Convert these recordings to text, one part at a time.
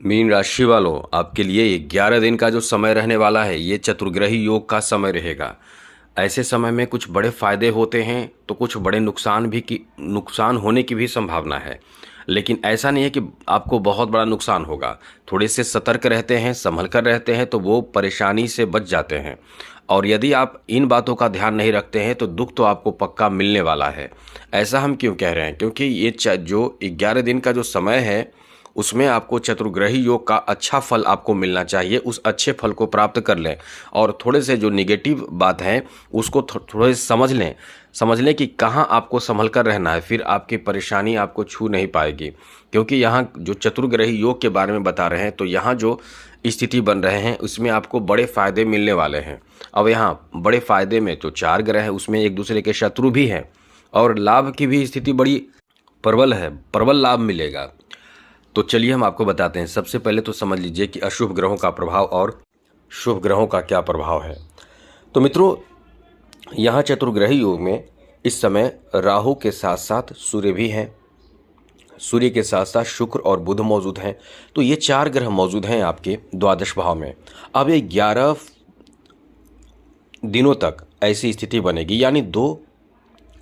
Mean राशि वालों, आपके लिए 11 दिन का जो समय रहने वाला है ये चतुर्ग्रही योग का समय रहेगा। ऐसे समय में कुछ बड़े फायदे होते हैं तो कुछ बड़े नुकसान होने की भी संभावना है। लेकिन ऐसा नहीं है कि आपको बहुत बड़ा नुकसान होगा। थोड़े से सतर्क रहते हैं, संभल कर रहते हैं तो वो परेशानी से बच जाते हैं। और यदि आप इन बातों का ध्यान नहीं रखते हैं तो दुख तो आपको पक्का मिलने वाला है। ऐसा हम क्यों कह रहे हैं? क्योंकि ये जो 11 दिन का जो समय है उसमें आपको चतुर्ग्रही योग का अच्छा फल आपको मिलना चाहिए। उस अच्छे फल को प्राप्त कर लें और थोड़े से जो निगेटिव बात है उसको थोड़े समझ लें कि कहाँ आपको संभल कर रहना है, फिर आपकी परेशानी आपको छू नहीं पाएगी। क्योंकि यहाँ जो चतुर्ग्रही योग के बारे में बता रहे हैं तो यहाँ जो स्थिति बन रहे हैं उसमें आपको बड़े फायदे मिलने वाले हैं। अब यहाँ बड़े फायदे में जो 4 ग्रह हैं उसमें एक दूसरे के शत्रु भी हैं और लाभ की भी स्थिति बड़ी प्रबल है, प्रबल लाभ मिलेगा। तो चलिए हम आपको बताते हैं। सबसे पहले तो समझ लीजिए कि अशुभ ग्रहों का प्रभाव और शुभ ग्रहों का क्या प्रभाव है। तो मित्रों, यहाँ चतुर्ग्रही योग में इस समय राहु के साथ साथ सूर्य भी हैं, सूर्य के साथ साथ शुक्र और बुध मौजूद हैं। तो ये 4 ग्रह मौजूद हैं आपके द्वादश भाव में। अब ये 11 दिनों तक ऐसी स्थिति बनेगी, यानी 2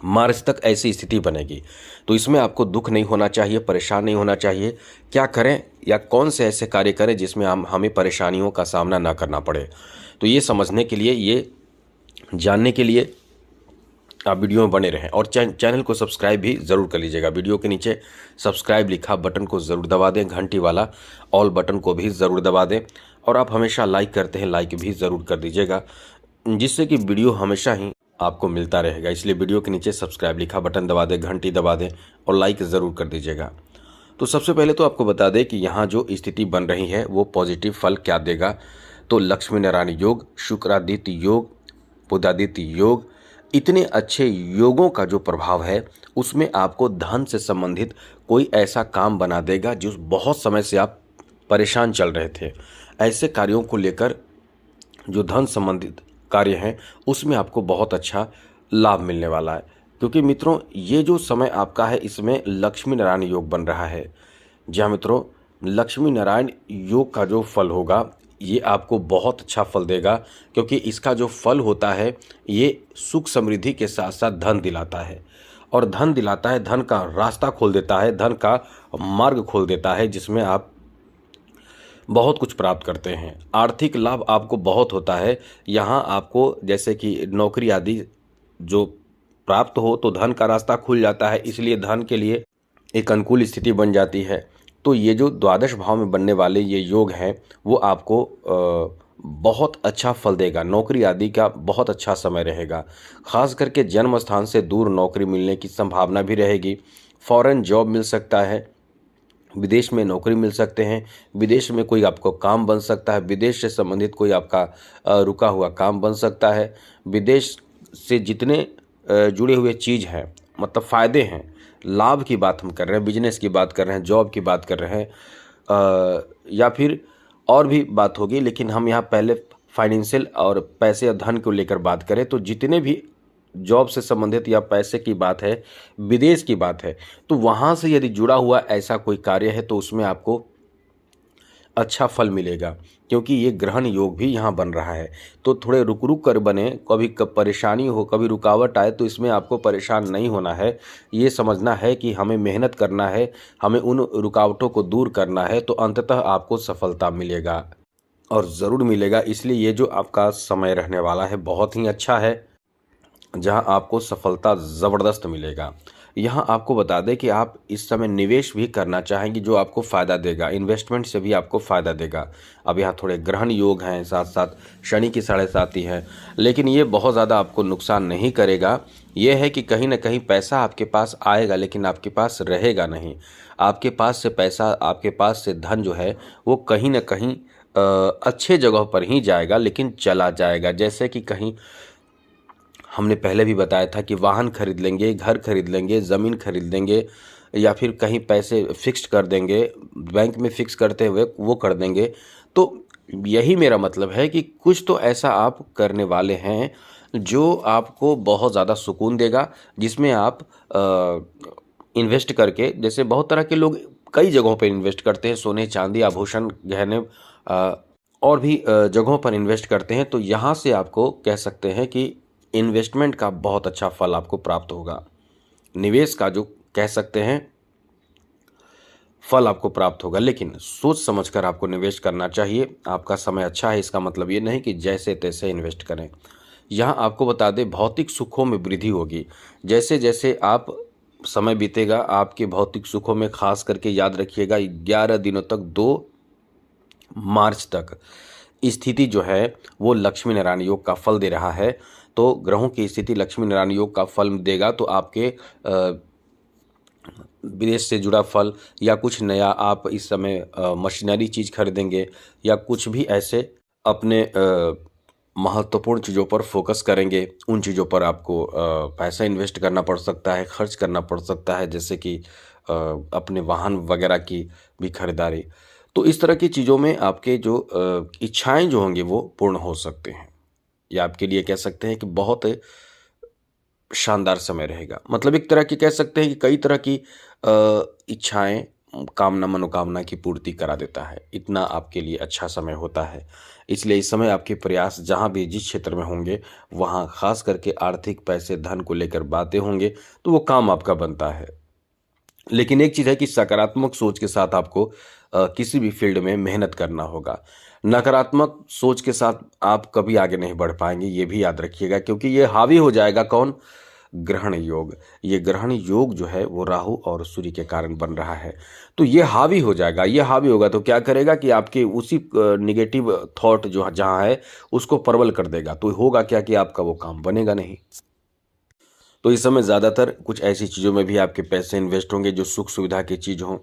मार्च तक ऐसी स्थिति बनेगी। तो इसमें आपको दुख नहीं होना चाहिए, परेशान नहीं होना चाहिए। क्या करें या कौन से ऐसे कार्य करें जिसमें हमें परेशानियों का सामना ना करना पड़े। तो ये समझने के लिए, ये जानने के लिए आप वीडियो में बने रहें और चैनल को सब्सक्राइब भी ज़रूर कर लीजिएगा। वीडियो के नीचे सब्सक्राइब लिखा बटन को ज़रूर दबा दें, घंटी वाला ऑल बटन को भी ज़रूर दबा दें। और आप हमेशा लाइक करते हैं, लाइक भी ज़रूर कर दीजिएगा, जिससे कि वीडियो हमेशा ही आपको मिलता रहेगा। इसलिए वीडियो के नीचे सब्सक्राइब लिखा बटन दबा दें, घंटी दबा दें और लाइक ज़रूर कर दीजिएगा। तो सबसे पहले तो आपको बता दें कि यहाँ जो स्थिति बन रही है वो पॉजिटिव फल क्या देगा। तो लक्ष्मी नारायण योग, शुक्रादित्य योग, बुधादित्य योग, इतने अच्छे योगों का जो प्रभाव है उसमें आपको धन से संबंधित कोई ऐसा काम बना देगा जो बहुत समय से आप परेशान चल रहे थे। ऐसे कार्यों को लेकर जो धन संबंधित कार्य हैं उसमें आपको बहुत अच्छा लाभ मिलने वाला है। क्योंकि मित्रों, ये जो समय आपका है इसमें लक्ष्मी नारायण योग बन रहा है। जहाँ मित्रों, लक्ष्मी नारायण योग का जो फल होगा ये आपको बहुत अच्छा फल देगा। क्योंकि इसका जो फल होता है ये सुख समृद्धि के साथ साथ धन दिलाता है। और धन दिलाता है, धन का रास्ता खोल देता है, धन का मार्ग खोल देता है, जिसमें आप बहुत कुछ प्राप्त करते हैं। आर्थिक लाभ आपको बहुत होता है। यहाँ आपको जैसे कि नौकरी आदि जो प्राप्त हो तो धन का रास्ता खुल जाता है, इसलिए धन के लिए एक अनुकूल स्थिति बन जाती है। तो ये जो द्वादश भाव में बनने वाले ये योग हैं वो आपको बहुत अच्छा फल देगा। नौकरी आदि का बहुत अच्छा समय रहेगा। खास करके जन्म स्थान से दूर नौकरी मिलने की संभावना भी रहेगी। फॉरेन जॉब मिल सकता है, विदेश में नौकरी मिल सकते हैं, विदेश में कोई आपको काम बन सकता है, विदेश से संबंधित कोई आपका रुका हुआ काम बन सकता है। विदेश से जितने जुड़े हुए चीज़ हैं, मतलब फ़ायदे हैं, लाभ की बात हम कर रहे हैं, बिजनेस की बात कर रहे हैं, जॉब की बात कर रहे हैं, या फिर और भी बात होगी। लेकिन हम यहाँ पहले फाइनेंशियल और पैसे या धन को लेकर बात करें तो जितने भी जॉब से संबंधित या पैसे की बात है, विदेश की बात है, तो वहाँ से यदि जुड़ा हुआ ऐसा कोई कार्य है तो उसमें आपको अच्छा फल मिलेगा। क्योंकि ये ग्रहण योग भी यहाँ बन रहा है। तो थोड़े रुक रुक कर बने, कभी परेशानी हो, कभी रुकावट आए तो इसमें आपको परेशान नहीं होना है। ये समझना है कि हमें मेहनत करना है, हमें उन रुकावटों को दूर करना है, तो अंततः आपको सफलता मिलेगा और ज़रूर मिलेगा। इसलिए ये जो आपका समय रहने वाला है बहुत ही अच्छा है, जहां आपको सफलता ज़बरदस्त मिलेगा। यहाँ आपको बता दें कि आप इस समय निवेश भी करना चाहेंगे जो आपको फ़ायदा देगा, इन्वेस्टमेंट से भी आपको फ़ायदा देगा। अब यहाँ थोड़े ग्रहण योग हैं, साथ साथ शनि की 7.5 है, लेकिन ये बहुत ज़्यादा आपको नुकसान नहीं करेगा। ये है कि कहीं ना कहीं पैसा आपके पास आएगा लेकिन आपके पास रहेगा नहीं। आपके पास से पैसा, आपके पास से धन जो है वो कहीं ना कहीं अच्छे जगह पर ही जाएगा, लेकिन चला जाएगा। जैसे कि कहीं हमने पहले भी बताया था कि वाहन खरीद लेंगे, घर खरीद लेंगे, ज़मीन खरीद लेंगे, या फिर कहीं पैसे फिक्स्ड कर देंगे, बैंक में फिक्स करते हुए वो कर देंगे। तो यही मेरा मतलब है कि कुछ तो ऐसा आप करने वाले हैं जो आपको बहुत ज़्यादा सुकून देगा, जिसमें आप इन्वेस्ट करके, जैसे बहुत तरह के लोग कई जगहों पर इन्वेस्ट करते हैं, सोने चांदी आभूषण गहने और भी जगहों पर इन्वेस्ट करते हैं, तो यहाँ से आपको कह सकते हैं कि इन्वेस्टमेंट का बहुत अच्छा फल आपको प्राप्त होगा। निवेश का जो कह सकते हैं फल आपको प्राप्त होगा, लेकिन सोच समझकर आपको निवेश करना चाहिए। आपका समय अच्छा है, इसका मतलब ये नहीं कि जैसे तैसे इन्वेस्ट करें। यहाँ आपको बता दें, भौतिक सुखों में वृद्धि होगी। जैसे जैसे आप समय बीतेगा, आपके भौतिक सुखों में खास करके याद रखिएगा 11 दिनों तक 2 मार्च तक स्थिति जो है वो लक्ष्मी नारायण योग का फल दे रहा है। तो ग्रहों की स्थिति लक्ष्मी नारायण योग का फल देगा, तो आपके विदेश से जुड़ा फल या कुछ नया आप इस समय मशीनरी चीज़ खरीदेंगे या कुछ भी ऐसे अपने महत्वपूर्ण चीज़ों पर फोकस करेंगे, उन चीज़ों पर आपको पैसा इन्वेस्ट करना पड़ सकता है, खर्च करना पड़ सकता है, जैसे कि अपने वाहन वगैरह की भी खरीदारी। तो इस तरह की चीज़ों में आपके जो इच्छाएं जो होंगी वो पूर्ण हो सकते हैं। या आपके लिए कह सकते हैं कि बहुत शानदार समय रहेगा। मतलब एक तरह की कह सकते हैं कि कई तरह की इच्छाएं कामना मनोकामना की पूर्ति करा देता है। इतना आपके लिए अच्छा समय होता है। इसलिए इस समय आपके प्रयास जहाँ भी जिस क्षेत्र में होंगे वहाँ खास करके आर्थिक पैसे धन को लेकर बातें होंगे तो वो काम आपका बनता है। लेकिन एक चीज़ है कि सकारात्मक सोच के साथ आपको किसी भी फील्ड में मेहनत करना होगा। नकारात्मक सोच के साथ आप कभी आगे नहीं बढ़ पाएंगे, ये भी याद रखिएगा, क्योंकि ये हावी हो जाएगा कौन? ग्रहण योग। ये ग्रहण योग जो है वो राहु और सूर्य के कारण बन रहा है, तो ये हावी हो जाएगा। ये हावी होगा तो क्या करेगा कि आपके उसी निगेटिव थॉट जो जहाँ है उसको प्रबल कर देगा। तो होगा क्या कि आपका वो काम बनेगा नहीं। तो इस समय ज़्यादातर कुछ ऐसी चीज़ों में भी आपके पैसे इन्वेस्ट होंगे जो सुख सुविधा की चीज़ हों,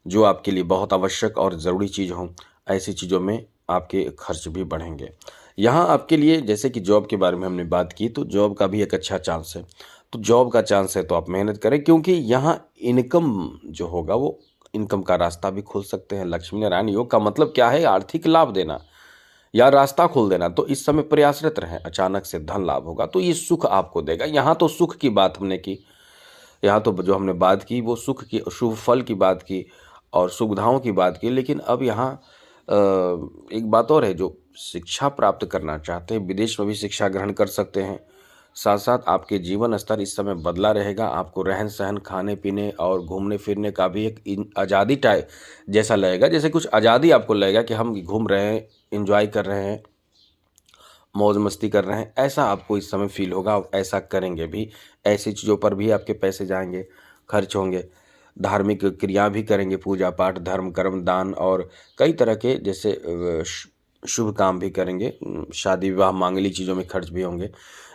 जो आपके लिए बहुत आवश्यक और ज़रूरी चीज़ हों। ऐसी चीज़ों में आपके खर्च भी बढ़ेंगे। यहाँ आपके लिए जैसे कि जॉब के बारे में हमने बात की, तो जॉब का भी एक अच्छा चांस है। तो जॉब का चांस है तो आप मेहनत करें, क्योंकि यहाँ इनकम जो होगा वो इनकम का रास्ता भी खोल सकते हैं। लक्ष्मी नारायण योग का मतलब क्या है? आर्थिक लाभ देना या रास्ता खोल देना। तो इस समय प्रयासरत रहें, अचानक से धन लाभ होगा तो ये सुख आपको देगा। यहाँ तो सुख की बात हमने की, यहाँ तो जो हमने बात की वो सुख की, शुभ फल की बात की और सुविधाओं की बात की। लेकिन अब यहाँ एक बात और है, जो शिक्षा प्राप्त करना चाहते हैं विदेश में भी शिक्षा ग्रहण कर सकते हैं। साथ साथ आपके जीवन स्तर इस समय बदला रहेगा। आपको रहन सहन खाने पीने और घूमने फिरने का भी एक आज़ादी टाइप जैसा लगेगा, जैसे कुछ आज़ादी आपको लगेगा कि हम घूम रहे हैं, इंजॉय कर रहे हैं, मौज मस्ती कर रहे हैं, ऐसा आपको इस समय फील होगा। ऐसा करेंगे भी, ऐसी चीज़ों पर भी आपके पैसे जाएंगे, खर्च होंगे। धार्मिक क्रिया भी करेंगे, पूजा पाठ धर्म कर्म दान और कई तरह के जैसे शुभ काम भी करेंगे। शादी विवाह मांगलिक चीज़ों में खर्च भी होंगे।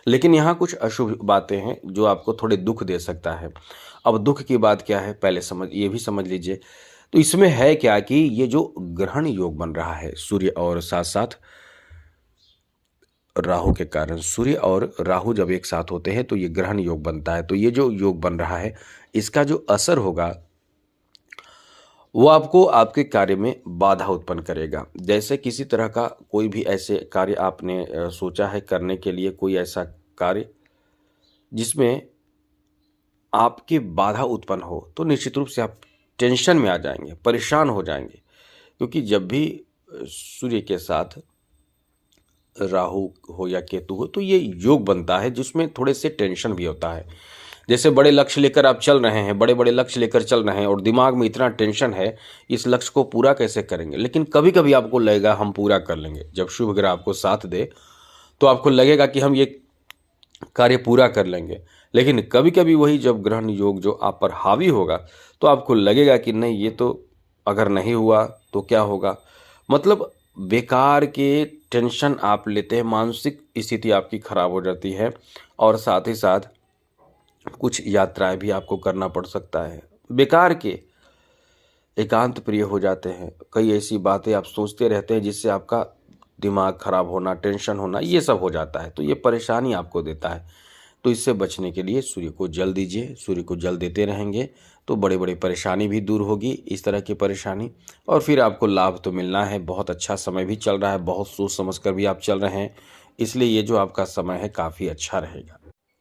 लेकिन यहाँ कुछ अशुभ बातें हैं जो आपको थोड़े दुख दे सकता है। अब दुख की बात क्या है पहले ये भी समझ लीजिए। तो इसमें है क्या कि ये जो ग्रहण योग बन रहा है सूर्य और साथ साथ राहु के कारण, सूर्य और राहु जब एक साथ होते हैं तो ये ग्रहण योग बनता है। तो ये जो योग बन रहा है इसका जो असर होगा वो आपको आपके कार्य में बाधा उत्पन्न करेगा। जैसे किसी तरह का कोई भी ऐसे कार्य आपने सोचा है करने के लिए, कोई ऐसा कार्य जिसमें आपकी बाधा उत्पन्न हो, तो निश्चित रूप से आप टेंशन में आ जाएंगे, परेशान हो जाएंगे। क्योंकि जब भी सूर्य के साथ राहु हो या केतु हो तो ये योग बनता है जिसमें थोड़े से टेंशन भी होता है। जैसे बड़े लक्ष्य लेकर आप चल रहे हैं, बड़े बड़े लक्ष्य लेकर चल रहे हैं और दिमाग में इतना टेंशन है इस लक्ष्य को पूरा कैसे करेंगे। लेकिन कभी कभी आपको लगेगा हम पूरा कर लेंगे। जब शुभ ग्रह आपको साथ दे तो आपको लगेगा कि हम ये कार्य पूरा कर लेंगे। लेकिन कभी कभी वही जब ग्रहण योग जो आप पर हावी होगा तो आपको लगेगा कि नहीं, ये तो अगर नहीं हुआ तो क्या होगा। मतलब बेकार के टेंशन आप लेते हैं, मानसिक स्थिति आपकी खराब हो जाती है और साथ ही साथ कुछ यात्राएं भी आपको करना पड़ सकता है। बेकार के एकांत प्रिय हो जाते हैं, कई ऐसी बातें आप सोचते रहते हैं जिससे आपका दिमाग खराब होना, टेंशन होना, ये सब हो जाता है। तो ये परेशानी आपको देता है। तो इससे बचने के लिए सूर्य को जल दीजिए। सूर्य को जल देते रहेंगे तो बड़े बड़े परेशानी भी दूर होगी, इस तरह की परेशानी, और फिर आपको लाभ तो मिलना है। बहुत अच्छा समय भी चल रहा है, बहुत सोच समझ कर भी आप चल रहे हैं, इसलिए ये जो आपका समय है काफ़ी अच्छा रहेगा।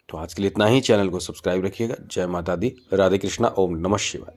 तो आज के लिए इतना ही। चैनल को सब्सक्राइब रखिएगा। जय माता दी, राधे कृष्णा, ओम नमः शिवाय।